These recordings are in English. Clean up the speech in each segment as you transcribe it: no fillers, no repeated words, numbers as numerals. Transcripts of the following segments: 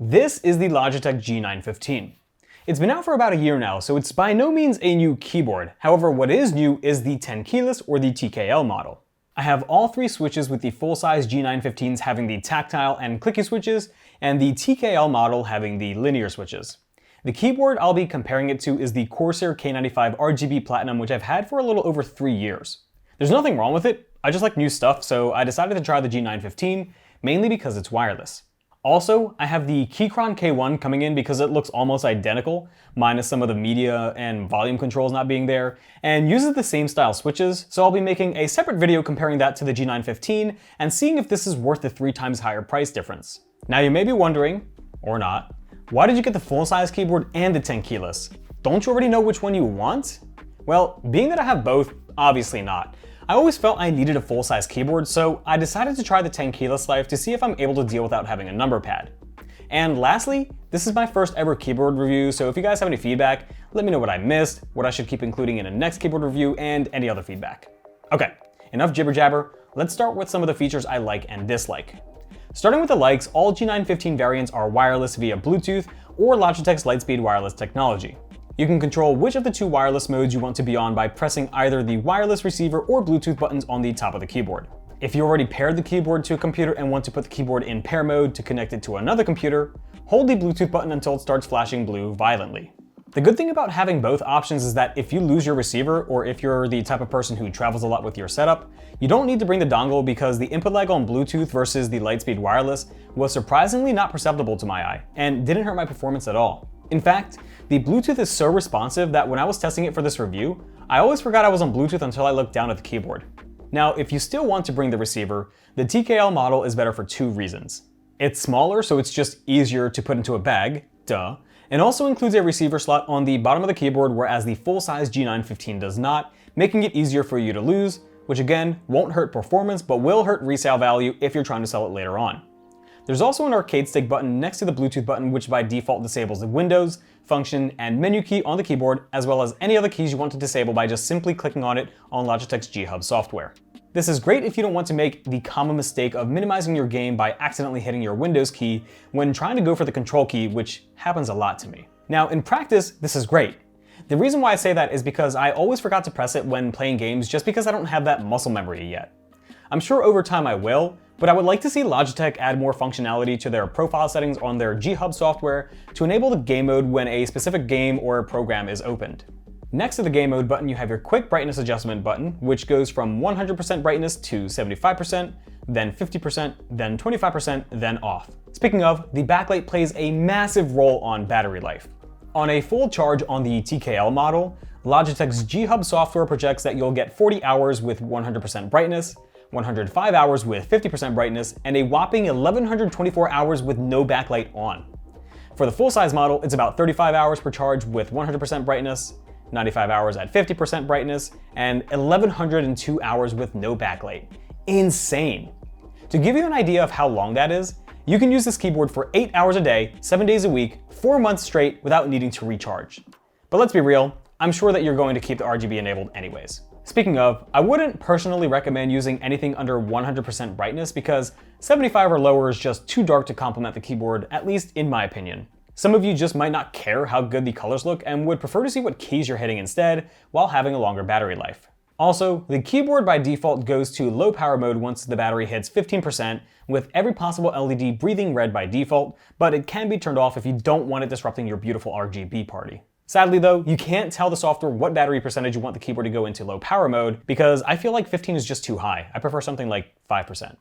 This is the Logitech G915. It's been out for about a year now, so it's by no means a new keyboard. However, what is new is the 10 keyless or the TKL model. I have all three switches, with the full-size G915s having the tactile and clicky switches, and the TKL model having the linear switches. The keyboard I'll be comparing it to is the Corsair K95 RGB Platinum, which I've had for a little over 3 years. There's nothing wrong with it, I just like new stuff, so I decided to try the G915, mainly because it's wireless. Also, I have the Keychron K1 coming in because it looks almost identical, minus some of the media and volume controls not being there, and uses the same style switches, so I'll be making a separate video comparing that to the G915 and seeing if this is worth the 3 times higher price difference. Now you may be wondering, or not, why did you get the full-size keyboard and the 10 keyless? Don't you already know which one you want? Well, being that I have both, obviously not. I always felt I needed a full-size keyboard, so I decided to try the 10 keyless life to see if I'm able to deal without having a number pad. And lastly, this is my first ever keyboard review, so if you guys have any feedback, let me know what I missed, what I should keep including in a next keyboard review, and any other feedback. Okay, enough jibber jabber, let's start with some of the features I like and dislike. Starting with the likes, all G915 variants are wireless via Bluetooth or Logitech's Lightspeed wireless technology. You can control which of the 2 wireless modes you want to be on by pressing either the wireless receiver or Bluetooth buttons on the top of the keyboard. If you already paired the keyboard to a computer and want to put the keyboard in pair mode to connect it to another computer, hold the Bluetooth button until it starts flashing blue violently. The good thing about having both options is that if you lose your receiver, or if you're the type of person who travels a lot with your setup, you don't need to bring the dongle because the input lag on Bluetooth versus the Lightspeed wireless was surprisingly not perceptible to my eye, and didn't hurt my performance at all. In fact, the Bluetooth is so responsive that when I was testing it for this review, I always forgot I was on Bluetooth until I looked down at the keyboard. Now, if you still want to bring the receiver, the TKL model is better for 2 reasons. It's smaller, so it's just easier to put into a bag, duh, and also includes a receiver slot on the bottom of the keyboard, whereas the full-size G915 does not, making it easier for you to lose, which again, won't hurt performance, but will hurt resale value if you're trying to sell it later on. There's also an arcade stick button next to the Bluetooth button, which by default disables the Windows, function, and menu key on the keyboard, as well as any other keys you want to disable by just simply clicking on it on Logitech's G-Hub software. This is great if you don't want to make the common mistake of minimizing your game by accidentally hitting your Windows key when trying to go for the control key, which happens a lot to me. Now, in practice, this is great. The reason why I say that is because I always forgot to press it when playing games just because I don't have that muscle memory yet. I'm sure over time I will, but I would like to see Logitech add more functionality to their profile settings on their G-Hub software to enable the game mode when a specific game or program is opened. Next to the game mode button, you have your quick brightness adjustment button, which goes from 100% brightness to 75%, then 50%, then 25%, then off. Speaking of, the backlight plays a massive role on battery life. On a full charge on the TKL model, Logitech's G-Hub software projects that you'll get 40 hours with 100% brightness, 105 hours with 50% brightness, and a whopping 1124 hours with no backlight on. For the full-size model, it's about 35 hours per charge with 100% brightness, 95 hours at 50% brightness, and 1102 hours with no backlight. Insane! To give you an idea of how long that is, you can use this keyboard for 8 hours a day, 7 days a week, 4 months straight without needing to recharge. But let's be real, I'm sure that you're going to keep the RGB enabled anyways. Speaking of, I wouldn't personally recommend using anything under 100% brightness because 75 or lower is just too dark to complement the keyboard, at least in my opinion. Some of you just might not care how good the colors look and would prefer to see what keys you're hitting instead while having a longer battery life. Also, the keyboard by default goes to low power mode once the battery hits 15%, with every possible LED breathing red by default, but it can be turned off if you don't want it disrupting your beautiful RGB party. Sadly though, you can't tell the software what battery percentage you want the keyboard to go into low power mode because I feel like 15 is just too high. I prefer something like 5%.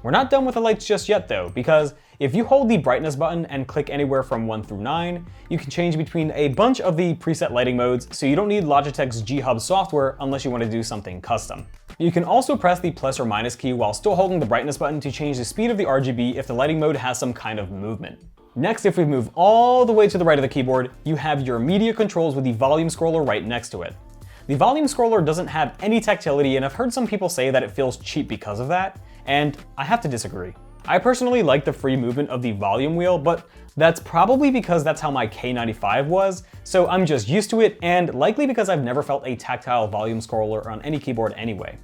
We're not done with the lights just yet though, because if you hold the brightness button and click anywhere from 1 through 9, you can change between a bunch of the preset lighting modes, so you don't need Logitech's G-Hub software unless you want to do something custom. You can also press the plus or minus key while still holding the brightness button to change the speed of the RGB if the lighting mode has some kind of movement. Next, if we move all the way to the right of the keyboard, you have your media controls with the volume scroller right next to it. The volume scroller doesn't have any tactility, and I've heard some people say that it feels cheap because of that, and I have to disagree. I personally like the free movement of the volume wheel, but that's probably because that's how my K95 was, so I'm just used to it, and likely because I've never felt a tactile volume scroller on any keyboard anyway.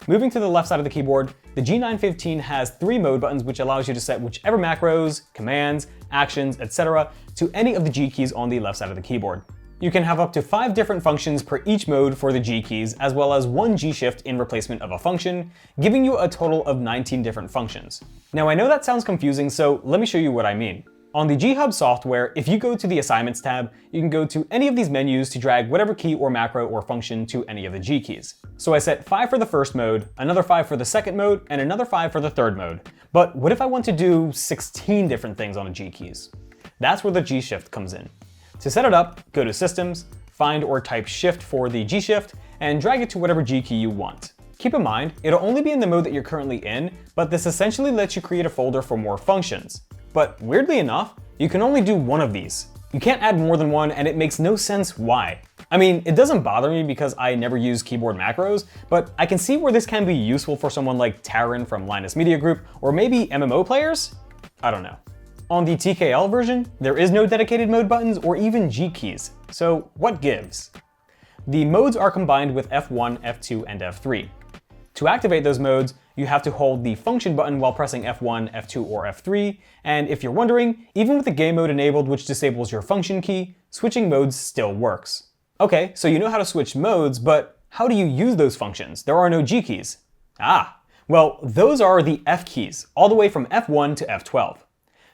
Moving to the left side of the keyboard, the G915 has 3 mode buttons which allows you to set whichever macros, commands, actions, etc. to any of the G keys on the left side of the keyboard. You can have up to 5 different functions per each mode for the G keys, as well as 1 G shift in replacement of a function, giving you a total of 19 different functions. Now I know that sounds confusing, so let me show you what I mean. On the G Hub software, if you go to the Assignments tab, you can go to any of these menus to drag whatever key or macro or function to any of the G keys. So I set 5 for the first mode, another 5 for the second mode, and another 5 for the third mode. But what if I want to do 16 different things on the G keys? That's where the G Shift comes in. To set it up, go to Systems, find or type Shift for the G Shift, and drag it to whatever G key you want. Keep in mind, it'll only be in the mode that you're currently in, but this essentially lets you create a folder for more functions. But weirdly enough, you can only do one of these. You can't add more than one, and it makes no sense why. I mean, it doesn't bother me because I never use keyboard macros, but I can see where this can be useful for someone like Taryn from Linus Media Group, or maybe MMO players? I don't know. On the TKL version, there is no dedicated mode buttons or even G keys, so what gives? The modes are combined with F1, F2, and F3. To activate those modes, you have to hold the function button while pressing F1, F2, or F3, and if you're wondering, even with the game mode enabled which disables your function key, switching modes still works. Okay, so you know how to switch modes, but how do you use those functions? There are no G keys. Well, those are the F keys, all the way from F1 to F12.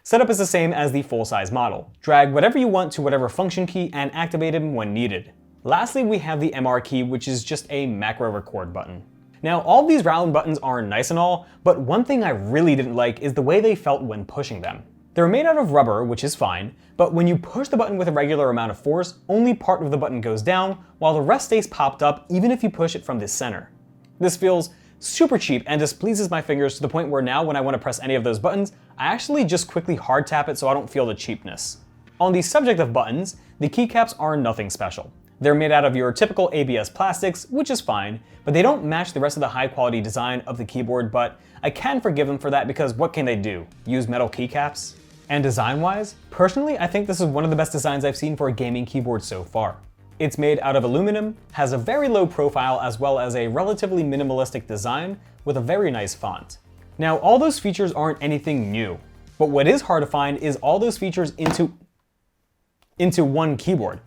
Setup is the same as the full-size model. Drag whatever you want to whatever function key and activate them when needed. Lastly, we have the MR key, which is just a macro record button. Now, all these round buttons are nice and all, but one thing I really didn't like is the way they felt when pushing them. They're made out of rubber, which is fine, but when you push the button with a regular amount of force, only part of the button goes down, while the rest stays popped up even if you push it from the center. This feels super cheap and displeases my fingers to the point where now when I want to press any of those buttons, I actually just quickly hard tap it so I don't feel the cheapness. On the subject of buttons, the keycaps are nothing special. They're made out of your typical ABS plastics, which is fine, but they don't match the rest of the high quality design of the keyboard, but I can forgive them for that because what can they do? Use metal keycaps? And design-wise, personally, I think this is one of the best designs I've seen for a gaming keyboard so far. It's made out of aluminum, has a very low profile as well as a relatively minimalistic design with a very nice font. Now, all those features aren't anything new, but what is hard to find is all those features into one keyboard.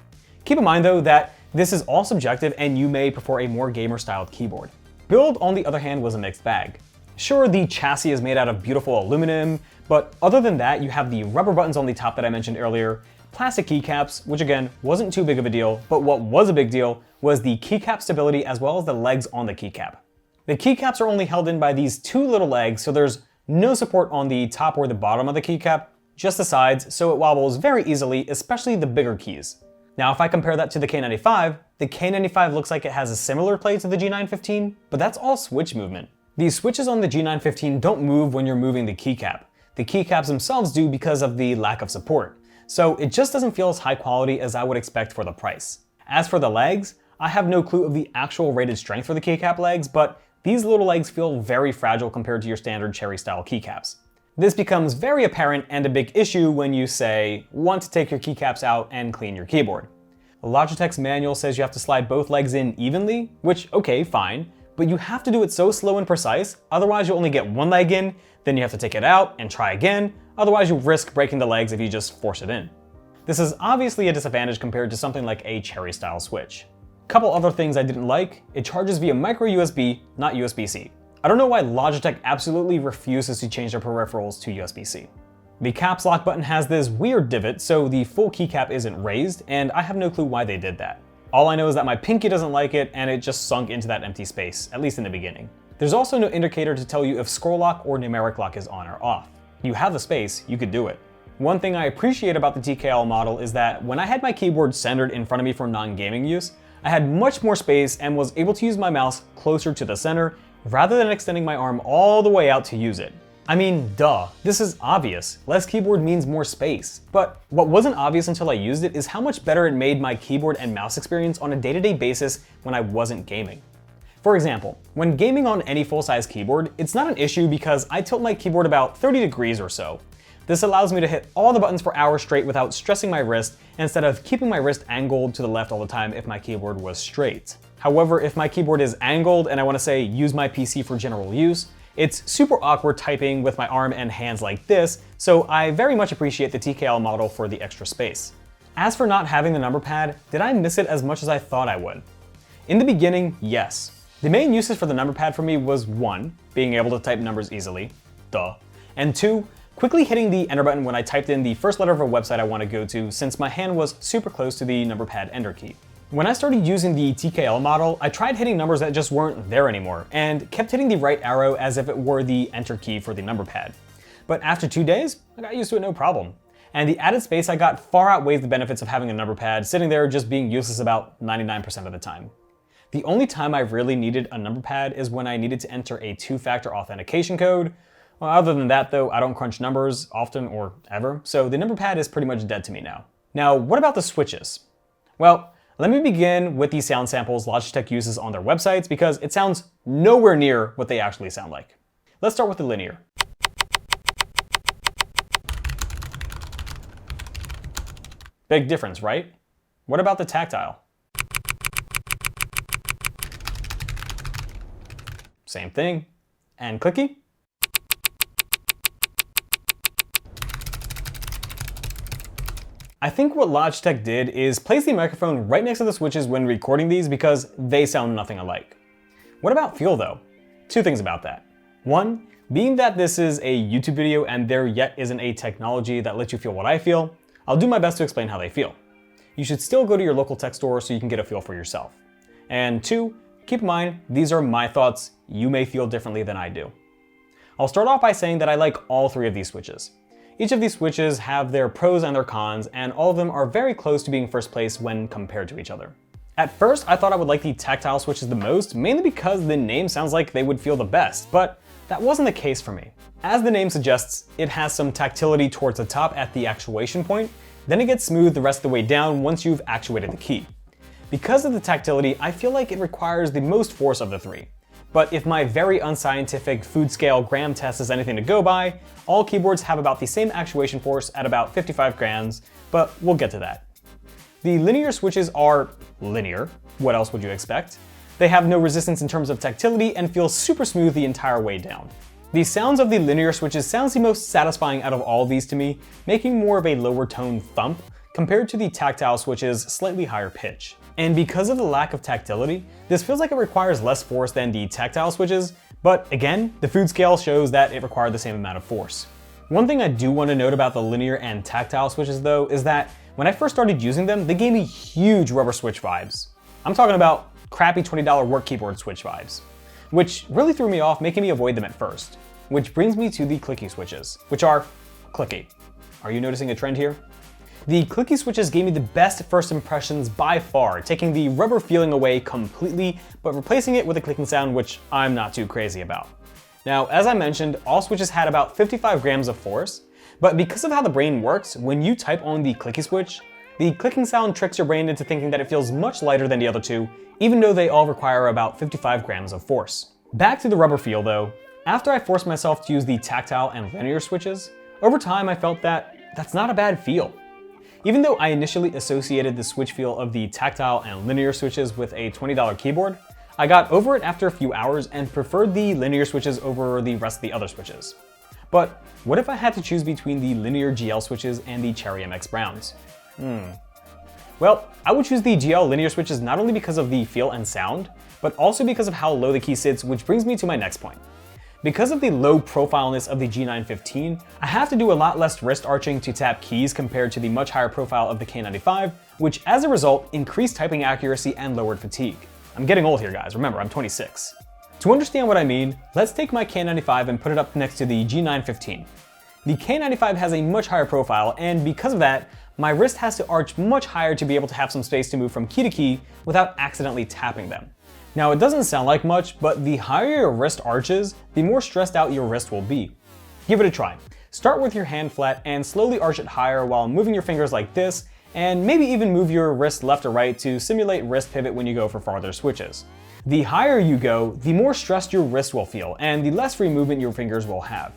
Keep in mind though that this is all subjective and you may prefer a more gamer-styled keyboard. Build, on the other hand, was a mixed bag. Sure, the chassis is made out of beautiful aluminum, but other than that, you have the rubber buttons on the top that I mentioned earlier, plastic keycaps, which again, wasn't too big of a deal, but what was a big deal was the keycap stability as well as the legs on the keycap. The keycaps are only held in by these 2 little legs, so there's no support on the top or the bottom of the keycap, just the sides, so it wobbles very easily, especially the bigger keys. Now, if I compare that to the K95 looks like it has a similar play to the G915, but that's all switch movement. These switches on the G915 don't move when you're moving the keycap. The keycaps themselves do because of the lack of support. So it just doesn't feel as high quality as I would expect for the price. As for the legs, I have no clue of the actual rated strength for the keycap legs, but these little legs feel very fragile compared to your standard cherry style keycaps. This becomes very apparent and a big issue when you, say, want to take your keycaps out and clean your keyboard. Logitech's manual says you have to slide both legs in evenly, which, okay, fine, but you have to do it so slow and precise, otherwise you'll only get one leg in, then you have to take it out and try again, otherwise you risk breaking the legs if you just force it in. This is obviously a disadvantage compared to something like a cherry style switch. Couple other things I didn't like, it charges via micro USB, not USB-C. I don't know why Logitech absolutely refuses to change their peripherals to USB-C. The caps lock button has this weird divot, so the full keycap isn't raised, and I have no clue why they did that. All I know is that my pinky doesn't like it, and it just sunk into that empty space, at least in the beginning. There's also no indicator to tell you if scroll lock or numeric lock is on or off. You have the space, you could do it. One thing I appreciate about the TKL model is that when I had my keyboard centered in front of me for non-gaming use, I had much more space and was able to use my mouse closer to the center rather than extending my arm all the way out to use it. I mean, duh, this is obvious. Less keyboard means more space. But what wasn't obvious until I used it is how much better it made my keyboard and mouse experience on a day-to-day basis when I wasn't gaming. For example, when gaming on any full-size keyboard, it's not an issue because I tilt my keyboard about 30 degrees or so. This allows me to hit all the buttons for hours straight without stressing my wrist instead of keeping my wrist angled to the left all the time if my keyboard was straight. However, if my keyboard is angled and I want to say use my PC for general use, it's super awkward typing with my arm and hands like this, so I very much appreciate the TKL model for the extra space. As for not having the number pad, did I miss it as much as I thought I would? In the beginning, yes. The main uses for the number pad for me was 1, being able to type numbers easily, duh, and 2, quickly hitting the enter button when I typed in the first letter of a website I want to go to, since my hand was super close to the number pad enter key. When I started using the TKL model, I tried hitting numbers that just weren't there anymore, and kept hitting the right arrow as if it were the enter key for the number pad. But after 2 days, I got used to it no problem. And the added space I got far outweighs the benefits of having a number pad sitting there just being useless about 99% of the time. The only time I really needed a number pad is when I needed to enter a 2-factor authentication code. Well, other than that though, I don't crunch numbers often or ever, so the number pad is pretty much dead to me now. Now, what about the switches? Well, let me begin with the sound samples Logitech uses on their websites because it sounds nowhere near what they actually sound like. Let's start with the linear. Big difference, right? What about the tactile? Same thing. And clicky? I think what Logitech did is place the microphone right next to the switches when recording these because they sound nothing alike. What about feel though? 2 things about that. 1, being that this is a YouTube video and there yet isn't a technology that lets you feel what I feel, I'll do my best to explain how they feel. You should still go to your local tech store so you can get a feel for yourself. And 2, keep in mind, these are my thoughts. You may feel differently than I do. I'll start off by saying that I like all 3 of these switches. Each of these switches have their pros and their cons, and all of them are very close to being first place when compared to each other. At first, I thought I would like the tactile switches the most, mainly because the name sounds like they would feel the best, but that wasn't the case for me. As the name suggests, it has some tactility towards the top at the actuation point, then it gets smooth the rest of the way down once you've actuated the key. Because of the tactility, I feel like it requires the most force of the 3. But if my very unscientific food scale gram test is anything to go by, all keyboards have about the same actuation force at about 55 grams, but we'll get to that. The linear switches are linear. What else would you expect? They have no resistance in terms of tactility and feel super smooth the entire way down. The sounds of the linear switches sounds the most satisfying out of all of these to me, making more of a lower tone thump compared to the tactile switches' slightly higher pitch. And because of the lack of tactility, this feels like it requires less force than the tactile switches, but again, the food scale shows that it required the same amount of force. One thing I do want to note about the linear and tactile switches though is that when I first started using them, they gave me huge rubber switch vibes. I'm talking about crappy $20 work keyboard switch vibes, which really threw me off, making me avoid them at first. Which brings me to the clicky switches, which are clicky. Are you noticing a trend here? The clicky switches gave me the best first impressions by far, taking the rubber feeling away completely, but replacing it with a clicking sound which I'm not too crazy about. Now, as I mentioned, all switches had about 55 grams of force, but because of how the brain works, when you type on the clicky switch, the clicking sound tricks your brain into thinking that it feels much lighter than the other 2, even though they all require about 55 grams of force. Back to the rubber feel though, after I forced myself to use the tactile and linear switches, over time I felt that that's not a bad feel. Even though I initially associated the switch feel of the tactile and linear switches with a $20 keyboard, I got over it after a few hours and preferred the linear switches over the rest of the other switches. But what if I had to choose between the linear GL switches and the Cherry MX Browns? Well, I would choose the GL linear switches not only because of the feel and sound, but also because of how low the key sits, which brings me to my next point. Because of the low profileness of the G915, I have to do a lot less wrist arching to tap keys compared to the much higher profile of the K95, which as a result increased typing accuracy and lowered fatigue. I'm getting old here guys, remember I'm 26. To understand what I mean, let's take my K95 and put it up next to the G915. The K95 has a much higher profile, and because of that, my wrist has to arch much higher to be able to have some space to move from key to key without accidentally tapping them. Now it doesn't sound like much, but the higher your wrist arches, the more stressed out your wrist will be. Give it a try. Start with your hand flat and slowly arch it higher while moving your fingers like this, and maybe even move your wrist left or right to simulate wrist pivot when you go for farther switches. The higher you go, the more stressed your wrist will feel, and the less free movement your fingers will have.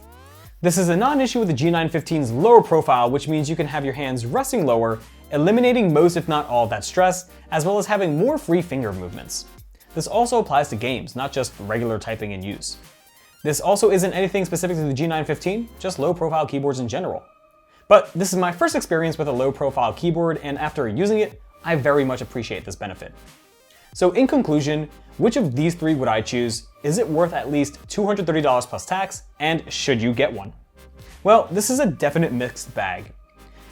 This is a non-issue with the G915's lower profile, which means you can have your hands resting lower, eliminating most if not all of that stress, as well as having more free finger movements. This also applies to games, not just regular typing in use. This also isn't anything specific to the G915, just low-profile keyboards in general. But this is my first experience with a low-profile keyboard, and after using it, I very much appreciate this benefit. So in conclusion, which of these three would I choose? Is it worth at least $230 plus tax? And should you get one? Well, this is a definite mixed bag.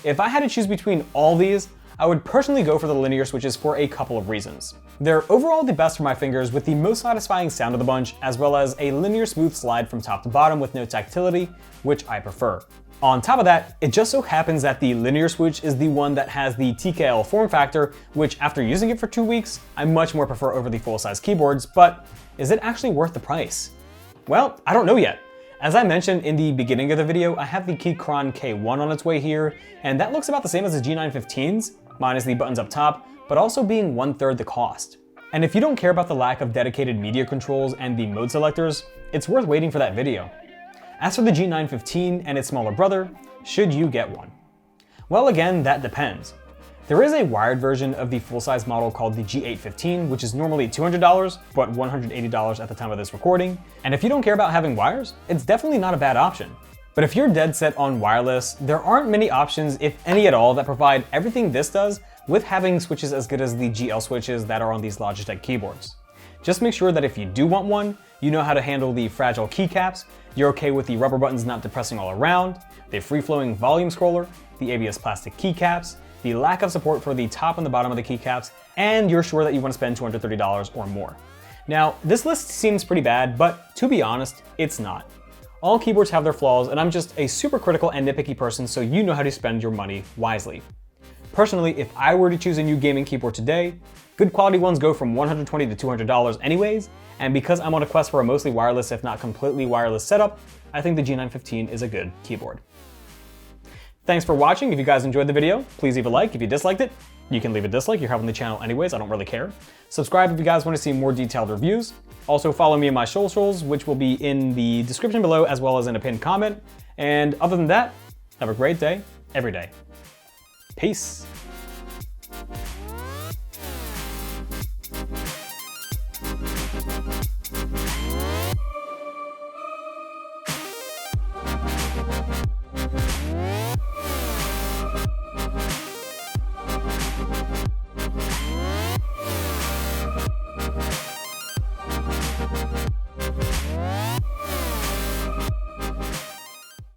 If I had to choose between all these, I would personally go for the linear switches for a couple of reasons. They're overall the best for my fingers with the most satisfying sound of the bunch, as well as a linear smooth slide from top to bottom with no tactility, which I prefer. On top of that, it just so happens that the linear switch is the one that has the TKL form factor, which after using it for 2 weeks, I much more prefer over the full-size keyboards, but is it actually worth the price? Well, I don't know yet. As I mentioned in the beginning of the video, I have the Keychron K1 on its way here, and that looks about the same as the G915's, minus the buttons up top, but also being 1/3 the cost. And if you don't care about the lack of dedicated media controls and the mode selectors, it's worth waiting for that video. As for the G915 and its smaller brother, should you get one? Well, again, that depends. There is a wired version of the full-size model called the G815, which is normally $200, but $180 at the time of this recording. And if you don't care about having wires, it's definitely not a bad option. But if you're dead set on wireless, there aren't many options, if any at all, that provide everything this does with having switches as good as the GL switches that are on these Logitech keyboards. Just make sure that if you do want one, you know how to handle the fragile keycaps, you're okay with the rubber buttons not depressing all around, the free-flowing volume scroller, the ABS plastic keycaps, the lack of support for the top and the bottom of the keycaps, and you're sure that you want to spend $230 or more. Now, this list seems pretty bad, but to be honest, it's not. All keyboards have their flaws, and I'm just a super critical and nitpicky person, so you know how to spend your money wisely. Personally, if I were to choose a new gaming keyboard today, good quality ones go from $120 to $200 anyways, and because I'm on a quest for a mostly wireless, if not completely wireless setup, I think the G915 is a good keyboard. Thanks for watching. If you guys enjoyed the video, please leave a like. If you disliked it, you can leave a dislike. You're helping the channel anyways, I don't really care. Subscribe if you guys want to see more detailed reviews. Also follow me on my socials, which will be in the description below as well as in a pinned comment. And other than that, have a great day, every day. Peace.